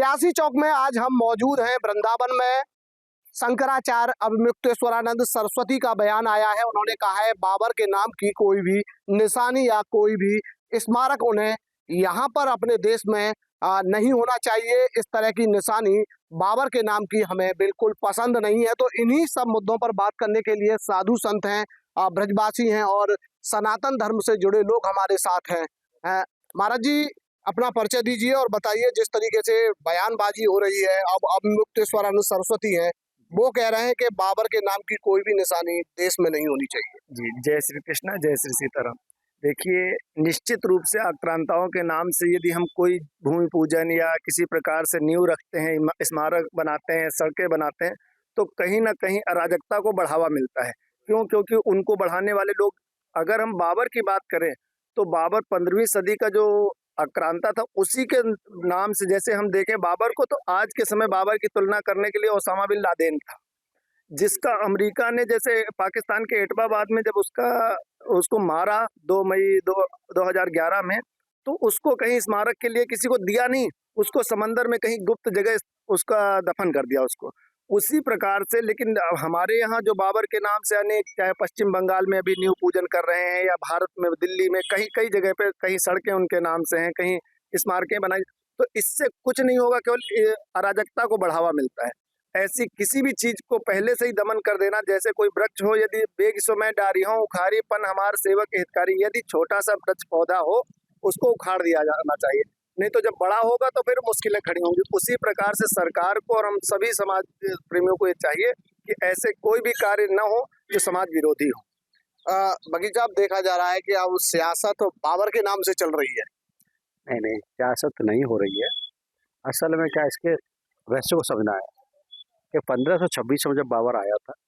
त्यासी चौक में आज हम मौजूद हैं वृंदावन में। शंकराचार्य अभिमुक्तेश्वरानंद सरस्वती का बयान आया है। उन्होंने कहा है बाबर के नाम की कोई भी निशानी या कोई भी स्मारक उन्हें यहाँ पर अपने देश में नहीं होना चाहिए। इस तरह की निशानी बाबर के नाम की हमें बिल्कुल पसंद नहीं है। तो इन्हीं सब मुद्दों पर बात करने के लिए साधु संत हैं, ब्रजवासी हैं और सनातन धर्म से जुड़े लोग हमारे साथ हैं। महाराज जी, अपना परिचय दीजिए और बताइए, जिस तरीके से बयानबाजी हो रही है, अब अभिमुक्तेश्वरानंद सरस्वती हैं, वो कह रहे हैं कि बाबर के नाम की कोई भी निशानी देश में नहीं होनी चाहिए। जी, जय श्री कृष्णा, जय श्री सीताराम। देखिए, निश्चित रूप से आक्रांताओं के नाम से यदि हम कोई भूमि पूजन या किसी प्रकार से नींव रखते हैं, स्मारक बनाते हैं, सड़कें बनाते हैं, तो कहीं ना कहीं अराजकता को बढ़ावा मिलता है। क्यों? क्योंकि उनको बढ़ाने वाले लोग, अगर हम बाबर की बात करें तो बाबर 15वीं सदी का जो आक्रांता था, उसी के नाम से, जैसे हम देखें बाबर को, तो आज के समय बाबर की तुलना करने के लिए ओसामा बिन लादेन था, जिसका अमेरिका ने जैसे पाकिस्तान के एटबाबाद में जब उसको मारा 2 मई 2011 में, तो उसको कहीं स्मारक के लिए किसी को दिया नहीं, उसको समंदर में कहीं गुप्त जगह उसका दफन कर दिया उसको। उसी प्रकार से लेकिन हमारे यहाँ जो बाबर के नाम से अनेक, चाहे पश्चिम बंगाल में अभी नींव पूजन कर रहे हैं या भारत में दिल्ली में कई जगह पे कहीं सड़कें उनके नाम से हैं, कहीं स्मारकें बनाई, तो इससे कुछ नहीं होगा, केवल अराजकता को बढ़ावा मिलता है। ऐसी किसी भी चीज को पहले से ही दमन कर देना, जैसे कोई वृक्ष हो, यदि बेगिसो में डारी हो उखारी पन हमार सेवक हितकारी, यदि छोटा सा वृक्ष पौधा हो उसको उखाड़ दिया जाना चाहिए, नहीं तो जब बड़ा होगा तो फिर मुश्किलें खड़ी होंगी। उसी प्रकार से सरकार को और हम सभी समाज प्रेमियों को ये चाहिए कि ऐसे कोई भी कार्य न हो जो समाज विरोधी हो। बगीचा, अब देखा जा रहा है कि अब सियासत बाबर के नाम से चल रही है। नहीं, सियासत नहीं हो रही है। असल में क्या, इसके रहस्य को समझना है कि 1526 में जब बाबर आया था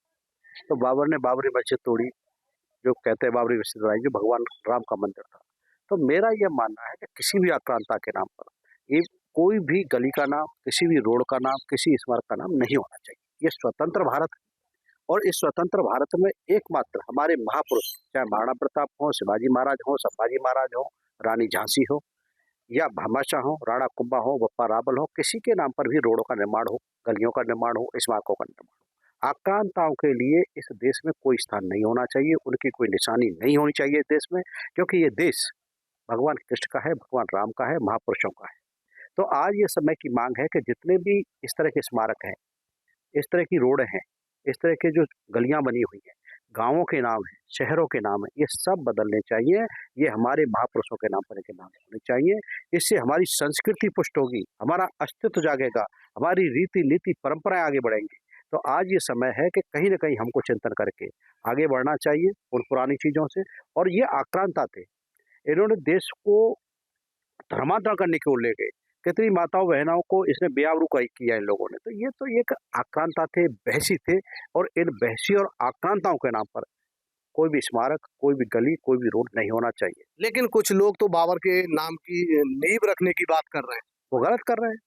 तो बाबर ने बाबरी मस्जिद तोड़ी, जो कहते हैं बाबरी मस्जिद बनाई, जो भगवान राम का मंदिर था। तो मेरा यह मानना है कि किसी भी आक्रांता के नाम पर ये कोई भी गली का नाम, किसी भी रोड का नाम, किसी स्मारक का नाम नहीं होना चाहिए। ये स्वतंत्र भारत है और इस स्वतंत्र भारत में एकमात्र हमारे महापुरुष, चाहे महाराणा प्रताप हो, शिवाजी महाराज हो, संभाजी महाराज हो, रानी झांसी हो या भामाशाह हो, राणा कुंभा हो, बप्पा रावल हो, किसी के नाम पर भी रोडों का निर्माण हो, गलियों का निर्माण हो, स्मारकों का निर्माण हो। आक्रांताओं के लिए इस देश में कोई स्थान नहीं होना चाहिए, उनकी कोई निशानी नहीं होनी चाहिए इस देश में, क्योंकि ये देश भगवान कृष्ण का है, भगवान राम का है, महापुरुषों का है। तो आज ये समय की मांग है कि जितने भी इस तरह के स्मारक हैं, इस तरह की रोड हैं, इस तरह के जो गलियां बनी हुई हैं, गांवों के नाम हैं, शहरों के नाम हैं, ये सब बदलने चाहिए। ये हमारे महापुरुषों के नाम पर के नाम होने चाहिए। इससे हमारी संस्कृति पुष्ट होगी, हमारा अस्तित्व जागेगा, हमारी रीति नीति परंपराएं आगे बढ़ेंगी। तो आज ये समय है कि कहीं ना कहीं हमको चिंतन करके आगे बढ़ना चाहिए उन पुरानी चीजों से। और ये आक्रांता थे, इन्होंने देश को धर्मांतरण करने की ओर ले गए। कितनी माताओं बहनों को इसने बेआबरू किया इन लोगों ने। तो ये एक आक्रांता थे, बहसी थे, और इन बहसी और आक्रांताओं के नाम पर कोई भी स्मारक, कोई भी गली, कोई भी रोड नहीं होना चाहिए। लेकिन कुछ लोग तो बाबर के नाम की नींव रखने की बात कर रहे हैं। वो गलत कर रहे हैं।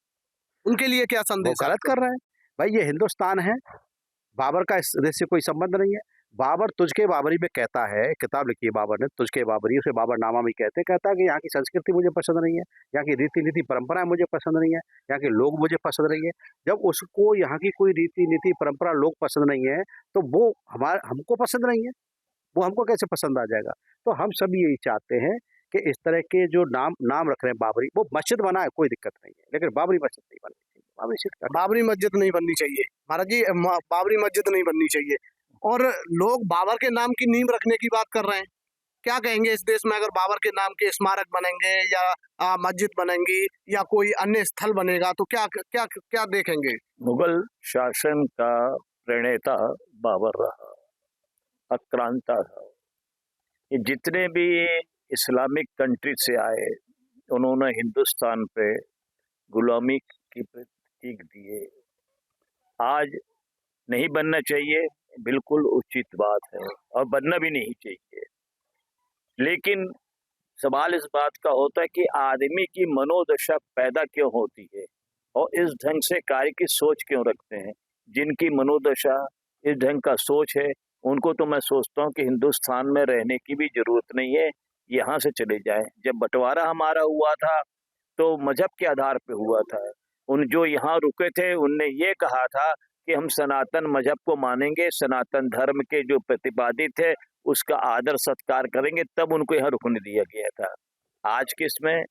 उनके लिए क्या संदेश? वो गलत कर रहे हैं। भाई, ये हिंदुस्तान है, बाबर का इस देश से कोई संबंध नहीं है। बाबर तुझके बाबरी में कहता है, किताब लिखी है बाबर ने, तुझके बाबरी, उसे बाबरनामा भी कहता है कि यहाँ की संस्कृति मुझे पसंद नहीं है, यहाँ की रीति नीति परंपराएं मुझे पसंद नहीं है, यहाँ के लोग मुझे पसंद नहीं है। जब उसको यहाँ की कोई रीति नीति परंपरा लोग पसंद नहीं है, तो वो हमको पसंद नहीं है, वो हमको कैसे पसंद आ जाएगा? तो हम सभी यही चाहते हैं कि इस तरह के जो नाम रख रहे हैं बाबरी, वो मस्जिद बनाए, कोई दिक्कत नहीं है, लेकिन बाबरी मस्जिद नहीं बननी चाहिए। बाबरी मस्जिद नहीं बननी चाहिए महाराज जी, बाबरी मस्जिद नहीं बननी चाहिए। और लोग बाबर के नाम की नींव रखने की बात कर रहे हैं। क्या कहेंगे इस देश में अगर बाबर के नाम के स्मारक बनेंगे या मस्जिद बनेंगी या कोई अन्य स्थल बनेगा, तो क्या क्या क्या देखेंगे? मुगल शासन का प्रणेता बाबर रहा, आक्रांता था। ये जितने भी इस्लामिक कंट्री से आए, उन्होंने हिंदुस्तान पे गुलामी की प्रतीक दिए। आज नहीं बनना चाहिए, बिल्कुल उचित बात है और बनना भी नहीं चाहिए। लेकिन सवाल इस बात का होता है कि आदमी की मनोदशा पैदा क्यों होती है और इस ढंग से कार्य की सोच क्यों रखते हैं। जिनकी मनोदशा इस ढंग का सोच है, उनको तो मैं सोचता हूँ कि हिंदुस्तान में रहने की भी जरूरत नहीं है, यहाँ से चले जाए। जब बंटवारा हमारा हुआ था तो मजहब के आधार पे हुआ था, उन जो यहाँ रुके थे उनने ये कहा था कि हम सनातन मजहब को मानेंगे, सनातन धर्म के जो प्रतिपादित थे उसका आदर सत्कार करेंगे, तब उनको यहाँ रुकने दिया गया था। आज के इसमें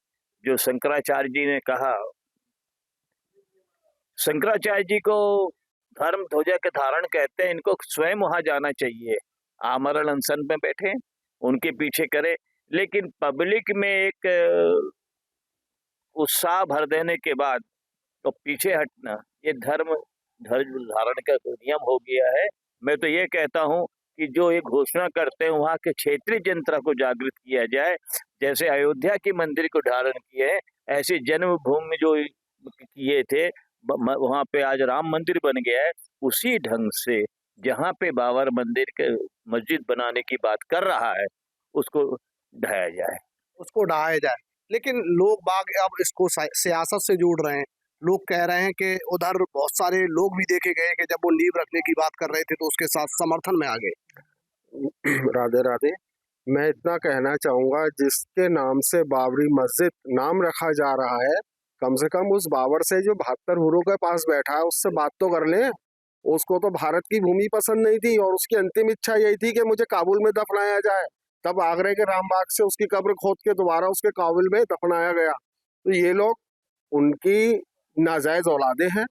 जो शंकराचार्य जी ने कहा, शंकराचार्य जी को धर्म ध्वजा के धारण कहते हैं, इनको स्वयं वहां जाना चाहिए। आमरण अनशन में बैठे, उनके पीछे करे, लेकिन पब्लिक में एक उत्साह भर देने के बाद तो पीछे हटना, ये धर्म धारण का नियम हो गया है। मैं तो ये कहता हूँ कि जो ये घोषणा करते हैं वहाँ के क्षेत्रीय जनता को जागृत किया जाए, जैसे अयोध्या के मंदिर को धारण किए हैं, ऐसी जन्मभूमि जो किए थे वहाँ पे आज राम मंदिर बन गया है, उसी ढंग से जहाँ पे बाबर मंदिर के मस्जिद बनाने की बात कर रहा है उसको ढाया जाए, उसको ढाया जाए। लेकिन लोग बाग अब इसको सियासत से जोड़ रहे हैं। लोग कह रहे हैं कि उधर बहुत सारे लोग भी देखे गए कि जब वो नींव रखने की बात कर रहे थे तो उसके साथ समर्थन में आ गए। राधे राधे। मैं इतना कहना चाहूँगा, जिसके नाम से बाबरी मस्जिद नाम रखा जा रहा है, कम से कम उस बाबर से जो 72 हुरों के पास बैठा है उससे बात तो कर लें। उसको तो भारत की भूमि पसंद नहीं थी और उसकी अंतिम इच्छा यही थी कि मुझे काबुल में दफनाया जाए। तब आगरे के रामबाग से उसकी कब्र खोद के दोबारा उसके काबुल में दफनाया गया। तो ये लोग उनकी नाजायज औलादे हैं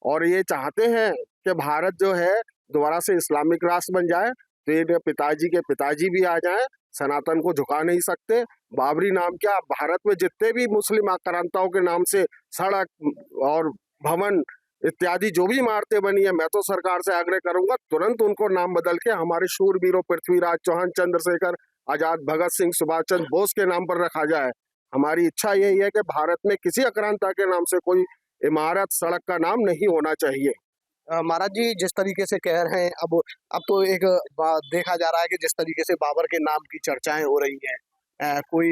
और ये चाहते हैं कि भारत जो है दोबारा से इस्लामिक राष्ट्र बन जाए। तो ये पिताजी के पिताजी भी आ जाएं, सनातन को झुका नहीं सकते। बाबरी नाम क्या, भारत में जितने भी मुस्लिम आक्रांताओं के नाम से सड़क और भवन इत्यादि जो भी इमारतें बनी है, मैं तो सरकार से आग्रह करूंगा तुरंत उनको नाम बदल के हमारे शूरवीरों पृथ्वीराज चौहान, चंद्रशेखर आजाद, भगत सिंह, सुभाष चंद्र बोस के नाम पर रखा जाए। हमारी इच्छा यही है कि भारत में किसी आक्रांता के नाम से कोई इमारत, सड़क का नाम नहीं होना चाहिए। महाराज जी जिस तरीके से कह रहे हैं, अब तो एक देखा जा रहा है कि जिस तरीके से बाबर के नाम की चर्चाएं हो रही हैं, कोई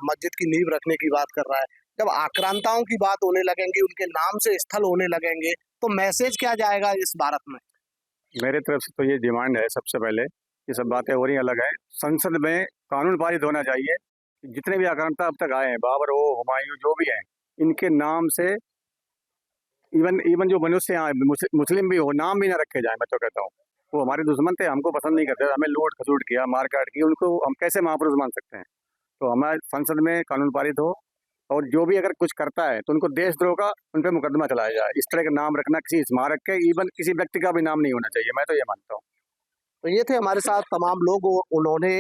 मस्जिद की नींव रखने की बात कर रहा है, जब आक्रांताओं की बात होने लगेंगी, उनके नाम से स्थल होने लगेंगे, तो मैसेज क्या जाएगा इस भारत में? मेरे तरफ से तो ये डिमांड है, सबसे पहले ये सब बातें हो रही अलग है, संसद में कानून पारित होना चाहिए। जितने भी आक्रांता अब तक आए हैं, बाबर हो, हुमायूं, जो भी हैं, इनके नाम से इवन जो मनुष्य यहाँ मुस्लिम भी हो, नाम भी ना रखे जाए। मैं तो कहता हूँ वो हमारे दुश्मन थे, हमको पसंद नहीं करते, हमें लूट खसूट किया, मार काट की, उनको हम कैसे महापुरुष मान सकते हैं? तो हमारे संसद में कानून पारित हो और जो भी अगर कुछ करता है तो उनको देशद्रोह का उन पर मुकदमा चलाया जाए। इस तरह का नाम रखना किसी स्मारक के, इवन किसी व्यक्ति का भी नाम नहीं होना चाहिए, मैं तो ये मानता हूँ। तो ये थे हमारे साथ तमाम लोग, उन्होंने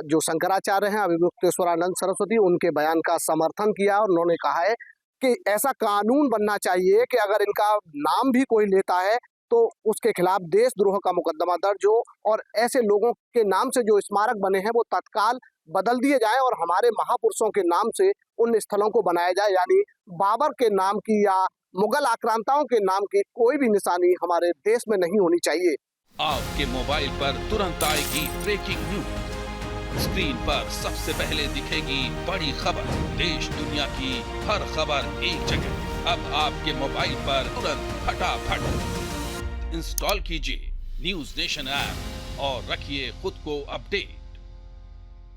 जो शंकराचार्य हैं अभिमुक्तेश्वरानंद सरस्वती, उनके बयान का समर्थन किया और उन्होंने कहा है कि ऐसा कानून बनना चाहिए कि अगर इनका नाम भी कोई लेता है तो उसके खिलाफ देशद्रोह का मुकदमा दर्ज हो और ऐसे लोगों के नाम से जो स्मारक बने हैं वो तत्काल बदल दिए जाएं और हमारे महापुरुषों के नाम से उन स्थलों को बनाया जाए। यानी बाबर के नाम की या मुगल आक्रांताओं के नाम की कोई भी निशानी हमारे देश में नहीं होनी चाहिए। आपके मोबाइल पर तुरंत आएगी ब्रेकिंग न्यूज, स्क्रीन पर सबसे पहले दिखेगी बड़ी खबर, देश दुनिया की हर खबर एक जगह। अब आपके मोबाइल पर तुरंत फटाफट इंस्टॉल कीजिए न्यूज नेशन ऐप और रखिए खुद को अपडेट।